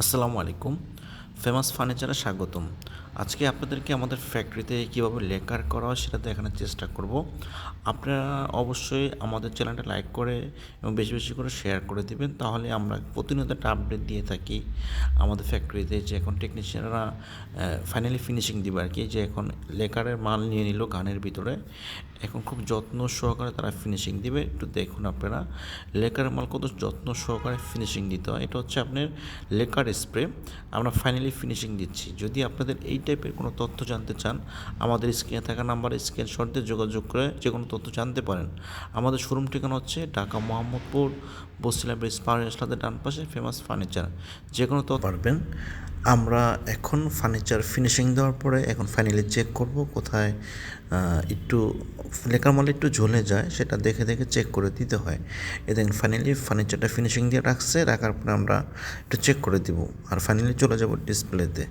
আসসালামু আলাইকুম। ফেমাস ফার্নিচারে স্বাগতম। আজকে আপনাদেরকে আমাদের ফ্যাক্টরিতে কীভাবে লেকার করা হয় সেটা দেখানোর চেষ্টা করব। আপনারা অবশ্যই আমাদের চ্যানেলটা লাইক করে এবং বেশি বেশি করে শেয়ার করে দিবেন, তাহলে আমরা প্রতিনিয়ত একটা আপডেট দিয়ে থাকি আমাদের ফ্যাক্টরিতে, যে এখন টেকনিশিয়ানরা ফাইনালি ফিনিশিং দিবে আর কি, যে এখন লেকারের মাল নিয়ে নিল গানের ভিতরে, এখন খুব যত্ন সহকারে তারা ফিনিশিং দিবে। একটু দেখুন আপনারা লেকারের মাল কত যত্ন সহকারে ফিনিশিং দিতে হয়। এটা হচ্ছে আপনার লেকার স্প্রে। আমরা ফাইনালি ফিনিশিং দিচ্ছি। যদি আপনাদের এই টাইপের কোনো তথ্য জানতে চান, আমাদের স্ক্রিনে থাকা নাম্বারে স্ক্রিনশট দিয়ে যোগাযোগ করে যে কোনো তথ্য জানতে পারেন। আমাদের শোরুম ঠিকানা হচ্ছে ঢাকা মোহাম্মদপুর বসিলা ব্রিজ পার রাস্তার ডান পাশে ফেমাস ফার্নিচার। যে কোনো তথ্য পারবেন। আমরা এখন ফার্নিচার ফিনিশিং দেওয়ার পরে এখন ফাইনালি চেক করব কোথায় একটু লেকার মাল একটু ঝুলে যায়, সেটা দেখে দেখে চেক করে দিতে হয়। এ দেখেন ফাইনালি ফার্নিচারটা ফিনিশিং দিয়ে রাখার পরে আমরা একটু চেক করে দিব, আর ফাইনালি চলে যাব ডিসপ্লেতে।